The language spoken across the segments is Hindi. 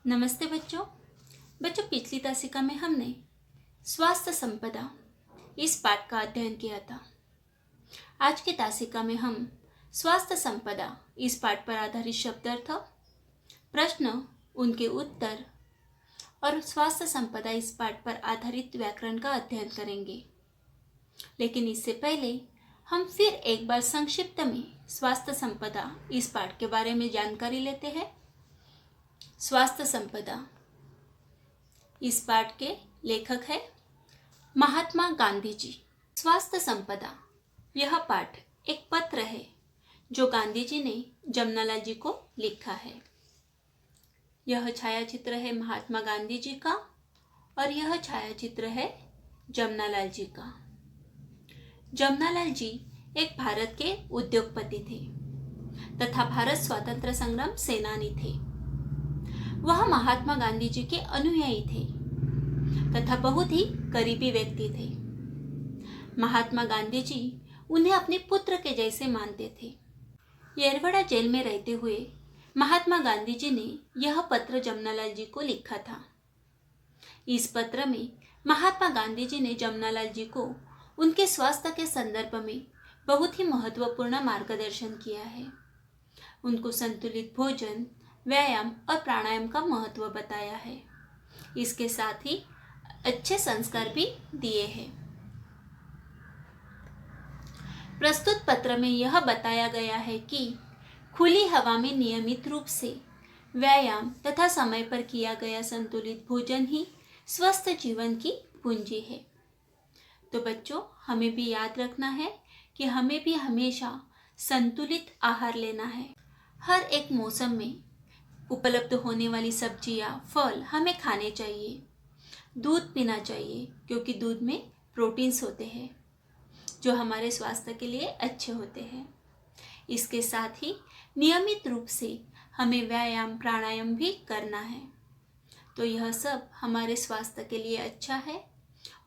नमस्ते बच्चों। पिछली तासिका में हमने स्वास्थ्य संपदा इस पाठ का अध्ययन किया था। आज की तासिका में हम स्वास्थ्य संपदा इस पाठ पर आधारित शब्दार्थ, प्रश्न, उनके उत्तर और स्वास्थ्य संपदा इस पाठ पर आधारित व्याकरण का अध्ययन करेंगे। लेकिन इससे पहले हम फिर एक बार संक्षिप्त में स्वास्थ्य संपदा इस पाठ के बारे में जानकारी लेते हैं। स्वास्थ्य संपदा इस पाठ के लेखक है महात्मा गांधी जी। स्वास्थ्य संपदा यह पाठ एक पत्र है जो गांधी जी ने जमनालाल जी को लिखा है। यह छायाचित्र है महात्मा गांधी जी का और यह छायाचित्र है जमनालाल जी का। जमनालाल जी एक भारत के उद्योगपति थे तथा भारत स्वतंत्र संग्राम सेनानी थे। वह महात्मा गांधी जी के अनुयायी थे तथा बहुत ही करीबी व्यक्ति थे। महात्मा गांधी जी उन्हें अपने पुत्र के जैसे मानते थे। येरवड़ा जेल में रहते हुए महात्मा गांधी जी ने यह पत्र जमनालाल जी को लिखा था। इस पत्र में महात्मा गांधी जी ने जमनालाल जी को उनके स्वास्थ्य के संदर्भ में बहुत ही महत्वपूर्ण मार्गदर्शन किया है। उनको संतुलित भोजन, व्यायाम और प्राणायाम का महत्व बताया है। इसके साथ ही अच्छे संस्कार भी दिए हैं। प्रस्तुत पत्र में यह बताया गया है कि खुली हवा में नियमित रूप से व्यायाम तथा समय पर किया गया संतुलित भोजन ही स्वस्थ जीवन की कुंजी है। तो बच्चों, हमें भी याद रखना है कि हमें भी हमेशा संतुलित आहार लेना है। हर एक मौसम में उपलब्ध होने वाली सब्जियां, फल हमें खाने चाहिए। दूध पीना चाहिए क्योंकि दूध में प्रोटीन्स होते हैं जो हमारे स्वास्थ्य के लिए अच्छे होते हैं। इसके साथ ही नियमित रूप से हमें व्यायाम, प्राणायाम भी करना है। तो यह सब हमारे स्वास्थ्य के लिए अच्छा है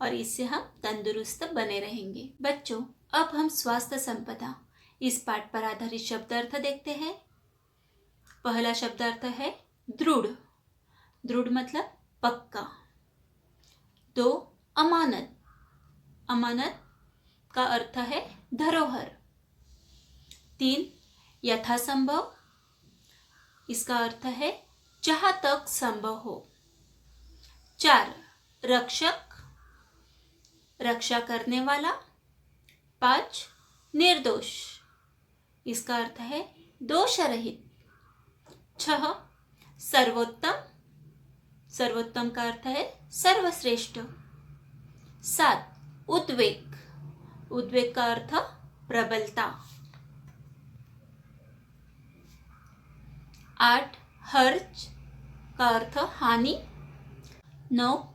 और इससे हम तंदुरुस्त बने रहेंगे। बच्चों, अब हम स्वास्थ्य संपदा इस पाठ पर आधारित शब्दार्थ देखते हैं। पहला शब्दार्थ है दृढ़। दृढ़ मतलब पक्का। 2, अमानत। अमानत का अर्थ है धरोहर। 3, यथासंभव। इसका अर्थ है जहां तक संभव हो। 4, रक्षक, रक्षा करने वाला। 5, निर्दोष। इसका अर्थ है दोष रहित। 6, सर्वोत्तम। सर्वोत्तम का अर्थ है सर्वश्रेष्ठ। 7, उद्वेग। उद्वेग का अर्थ प्रबलता। 8, हर्ज का अर्थ हानि। 9,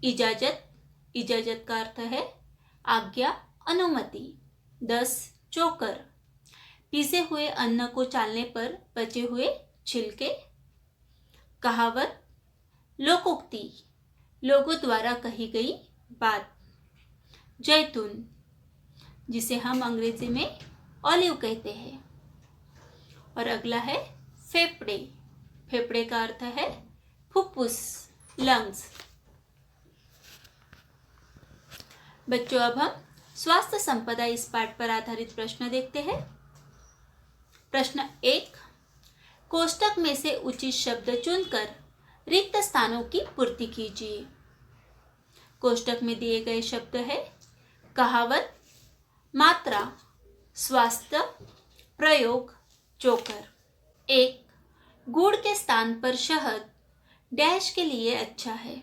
इजाजत। इजाजत का अर्थ है आज्ञा, अनुमति। 10, चोकर। पीसे हुए अन्न को चालने पर बचे हुए छिलके। कहावत, लोकोक्ति, लोगों द्वारा कही गई बात। जैतून, जिसे हम अंग्रेजी में ऑलिव कहते हैं। और अगला है फेफड़े। फेफड़े का अर्थ है फुफ्फुस, लंग्स। बच्चों, अब हम स्वास्थ्य संपदा इस पाठ पर आधारित प्रश्न देखते हैं। प्रश्न 1, कोष्टक में से उचित शब्द चुनकर रिक्त स्थानों की पूर्ति कीजिए। कोष्टक में दिए गए शब्द है कहावत, मात्रा, स्वास्थ्य, प्रयोग, चोकर। 1, गुड़ के स्थान पर शहद डैश के लिए अच्छा है।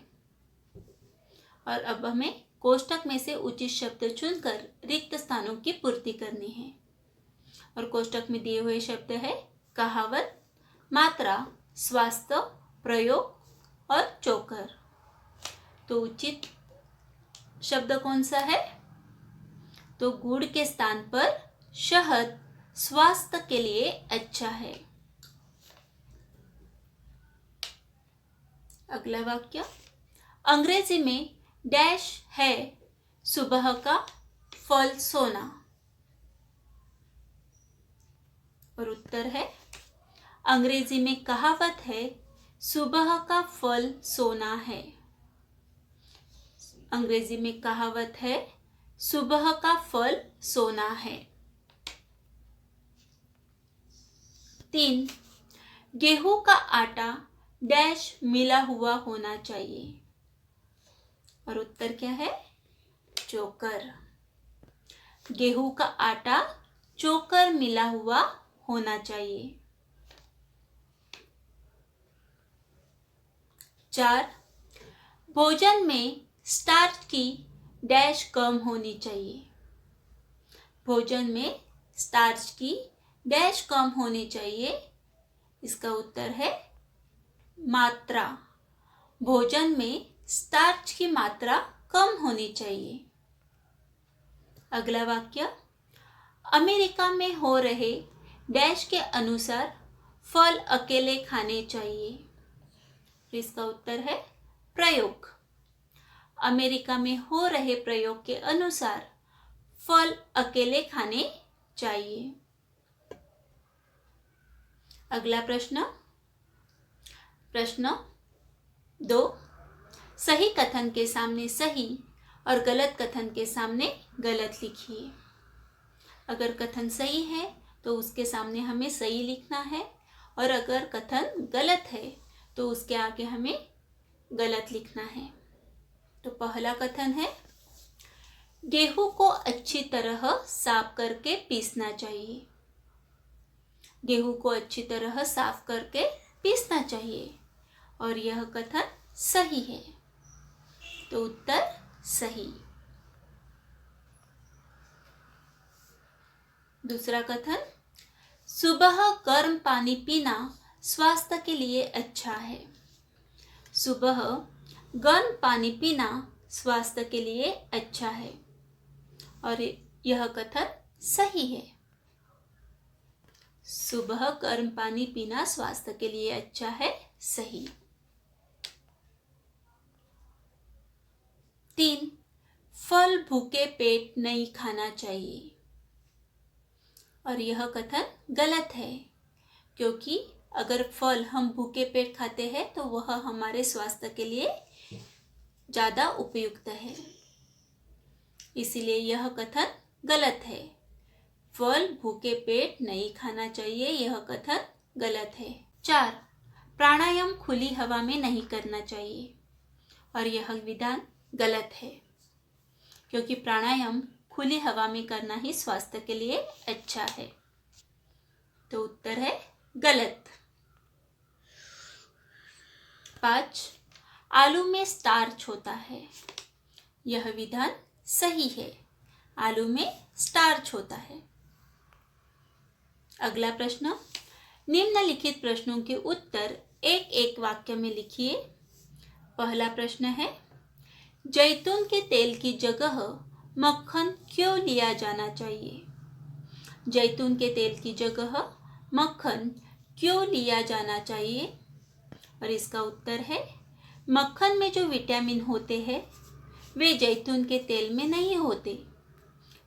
और अब हमें कोष्टक में से उचित शब्द चुनकर रिक्त स्थानों की पूर्ति करनी है। और कोष्टक में दिए हुए शब्द है कहावत, मात्रा, स्वास्थ्य, प्रयोग और चोकर। तो उचित शब्द कौन सा है? तो गुड़ के स्थान पर शहद स्वास्थ्य के लिए अच्छा है। अगला वाक्य, अंग्रेजी में डैश है सुबह का फल सोना। और उत्तर है अंग्रेजी में कहावत है सुबह का फल सोना है। अंग्रेजी में कहावत है, सुबह का फल सोना है। 3, गेहूं का आटा डैश मिला हुआ होना चाहिए। और उत्तर क्या है? चोकर। गेहूं का आटा चोकर मिला हुआ होना चाहिए। 4, भोजन में स्टार्च की डैश कम होनी चाहिए। भोजन में स्टार्च की डैश कम होनी चाहिए। इसका उत्तर है मात्रा। भोजन में स्टार्च की मात्रा कम होनी चाहिए। अगला वाक्य, अमेरिका में हो रहे डैश के अनुसार फल अकेले खाने चाहिए। इसका उत्तर है प्रयोग। अमेरिका में हो रहे प्रयोग के अनुसार फल अकेले खाने चाहिए। अगला प्रश्न 2, सही कथन के सामने सही और गलत कथन के सामने गलत लिखिए। अगर कथन सही है तो उसके सामने हमें सही लिखना है, और अगर कथन गलत है तो उसके आगे हमें गलत लिखना है। तो पहला कथन है, गेहूं को अच्छी तरह साफ करके पीसना चाहिए। गेहूं को अच्छी तरह साफ करके पीसना चाहिए, और यह कथन सही है। तो उत्तर सही। दूसरा कथन, सुबह गर्म पानी पीना स्वास्थ्य के लिए अच्छा है। सुबह गर्म पानी पीना स्वास्थ्य के लिए अच्छा है, और यह कथन सही है। सुबह गर्म पानी पीना स्वास्थ्य के लिए अच्छा है, सही। 3, फल भूखे पेट नहीं खाना चाहिए। और यह कथन गलत है, क्योंकि अगर फल हम भूखे पेट खाते हैं तो वह हमारे स्वास्थ्य के लिए ज़्यादा उपयुक्त है। इसीलिए यह कथन गलत है। फल भूखे पेट नहीं खाना चाहिए, यह कथन गलत है। 4, प्राणायाम खुली हवा में नहीं करना चाहिए। और यह विधान गलत है, क्योंकि प्राणायाम खुली हवा में करना ही स्वास्थ्य के लिए अच्छा है। तो उत्तर है गलत। 5, आलू में स्टार्च होता है। यह विधान सही है। आलू में स्टार्च होता है। अगला प्रश्न, निम्नलिखित प्रश्नों के उत्तर एक एक वाक्य में लिखिए। पहला प्रश्न है, जैतून के तेल की जगह मक्खन क्यों लिया जाना चाहिए? जैतून के तेल की जगह मक्खन क्यों लिया जाना चाहिए? और इसका उत्तर है, मक्खन में जो विटामिन होते हैं वे जैतून के तेल में नहीं होते,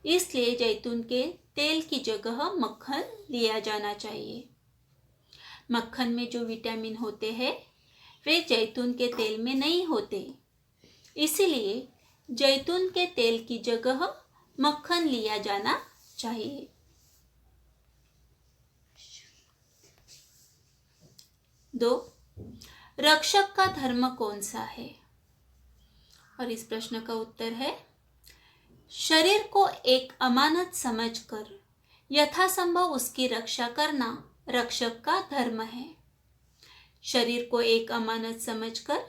इसलिए जैतून के तेल की जगह मक्खन लिया जाना चाहिए। मक्खन में जो विटामिन होते हैं वे जैतून के तेल में नहीं होते, इसीलिए जैतून के तेल की जगह मक्खन लिया जाना चाहिए। 2, रक्षक का धर्म कौन सा है? और इस प्रश्न का उत्तर है, शरीर को एक अमानत समझकर यथासंभव उसकी रक्षा करना रक्षक का धर्म है। शरीर को एक अमानत समझकर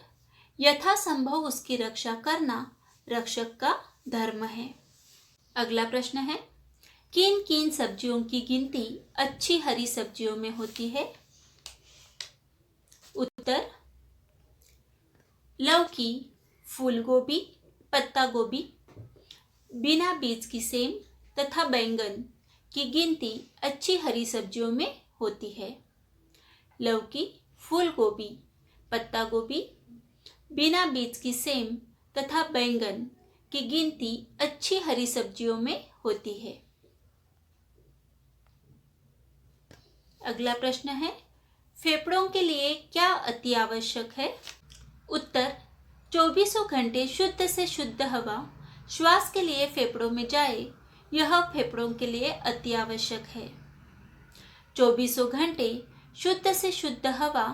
यथासंभव उसकी रक्षा करना रक्षक का धर्म है। अगला प्रश्न है, किन किन सब्जियों की गिनती अच्छी हरी सब्जियों में होती है? उत्तर, लौकी, फूल गोभी, पत्ता गोभी, बिना बीज की सेम तथा बैंगन की गिनती अच्छी हरी सब्जियों में होती है। लौकी, फूल गोभी, पत्ता गोभी, बिना बीज की सेम तथा बैंगन की गिनती अच्छी हरी सब्जियों में होती है। अगला प्रश्न है, फेफड़ों के लिए क्या अति आवश्यक है? उत्तर, 24 घंटे शुद्ध से शुद्ध हवा श्वास के लिए फेफड़ों में जाए, यह फेफड़ों के लिए अति आवश्यक है। 24 घंटे शुद्ध से शुद्ध हवा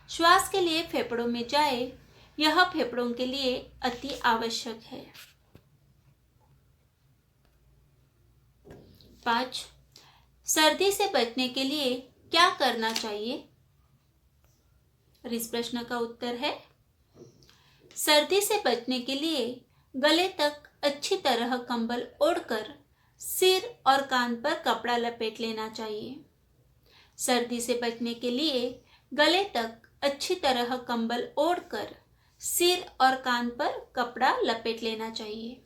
श्वास के लिए फेफड़ों में जाए, यह फेफड़ों के लिए अति आवश्यक है। 5. सर्दी से बचने के लिए क्या करना चाहिए? और इस प्रश्न का उत्तर है, सर्दी से बचने के लिए गले तक अच्छी तरह कंबल ओढ़कर सिर और कान पर कपड़ा लपेट लेना चाहिए। सर्दी से बचने के लिए गले तक अच्छी तरह कंबल ओढ़कर सिर और कान पर कपड़ा लपेट लेना चाहिए।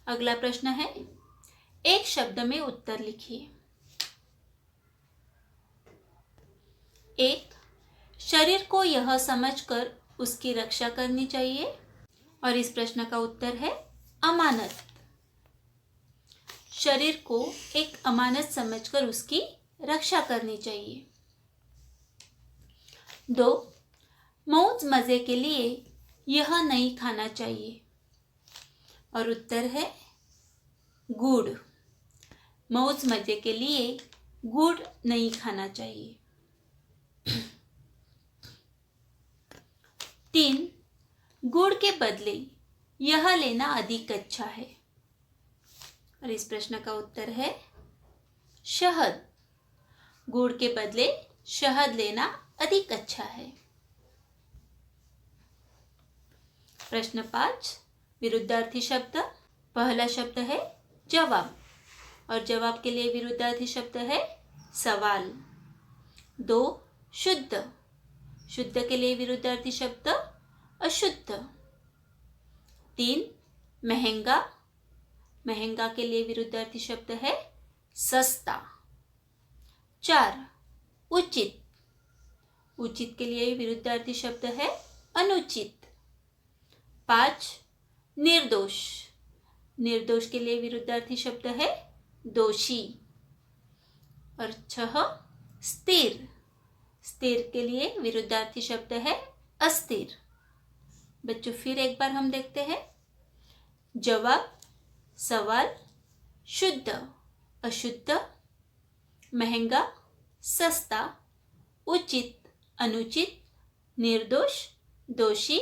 अगला प्रश्न है, एक शब्द में उत्तर लिखिए। 1. शरीर को यह समझकर उसकी रक्षा करनी चाहिए। और इस प्रश्न का उत्तर है अमानत। शरीर को एक अमानत समझकर उसकी रक्षा करनी चाहिए। 2. मौज मजे के लिए यह नहीं खाना चाहिए। और उत्तर है गुड़। मौज मजे के लिए गुड़ नहीं खाना चाहिए। 3. गुड़ के बदले यह लेना अधिक अच्छा है। और इस प्रश्न का उत्तर है शहद। गुड़ के बदले शहद लेना अधिक अच्छा है। प्रश्न 5, विरुद्धार्थी शब्द। पहला शब्द है जवाब और जवाब के लिए विरुद्धार्थी शब्द है सवाल। 2. शुद्ध। शुद्ध के लिए विरुद्धार्थी शब्द अशुद्ध। 3. महंगा। महंगा के लिए विरुद्धार्थी शब्द है सस्ता। 4. उचित। उचित के लिए विरुद्धार्थी शब्द है अनुचित। 5. निर्दोष। निर्दोष के लिए विरुद्धार्थी शब्द है दोषी। और 6. स्थिर। स्थिर के लिए विरुद्धार्थी शब्द है अस्थिर। बच्चों फिर एक बार हम देखते हैं। जवाब, सवाल, शुद्ध, अशुद्ध, महंगा, सस्ता, उचित, अनुचित, निर्दोष, दोषी,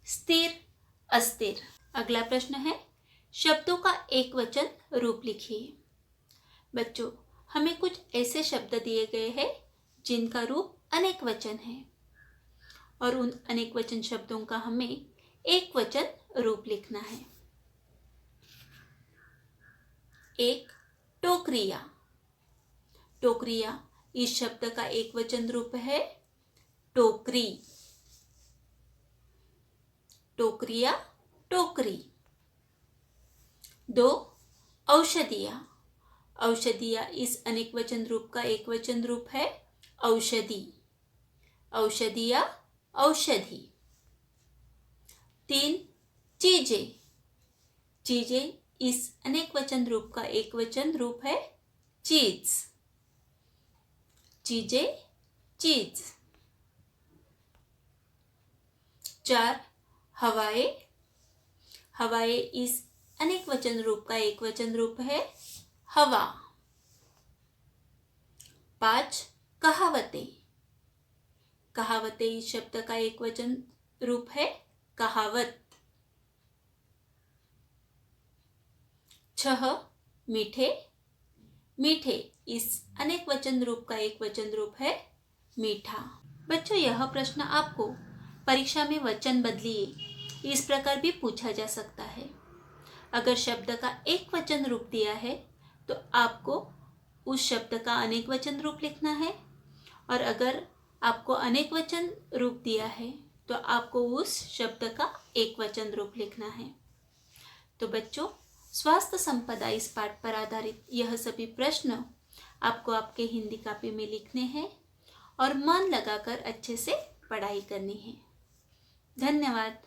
स्थिर, अस्थिर। अगला प्रश्न है, शब्दों का एक वचन रूप लिखिए। बच्चों हमें कुछ ऐसे शब्द दिए गए हैं जिनका रूप अनेक वचन है और उन अनेक वचन शब्दों का हमें एक वचन रूप लिखना है। 1. टोकरिया। टोकरिया इस शब्द का एक वचन रूप है टोकरी। टोकरिया, टोकरी। 2. औषधिया। औषधिया इस अनेक वचन रूप का एक वचन रूप है औषधि। औषधिया, औषधि। 3. चीजें। चीजें इस अनेक वचन रूप का एक वचन रूप है चीज। चीजें, चीज। 4. हवाएं। हवाएं इस अनेक वचन रूप का एक वचन रूप है हवा। 5. कहावतें। कहावतें इस शब्द का एक वचन रूप है कहावत। 6. मीठे। मीठे इस अनेक वचन रूप का एक वचन रूप है मीठा। बच्चों यह प्रश्न आपको परीक्षा में वचन बदलिए इस प्रकार भी पूछा जा सकता है। अगर शब्द का एक वचन रूप दिया है तो आपको उस शब्द का अनेक वचन रूप लिखना है और अगर आपको अनेक वचन रूप दिया है तो आपको उस शब्द का एक वचन रूप लिखना है। तो बच्चों स्वास्थ्य संपदा इस पाठ पर आधारित यह सभी प्रश्न आपको आपके हिंदी कॉपी में लिखने हैं और मन लगाकर अच्छे से पढ़ाई करनी है। धन्यवाद।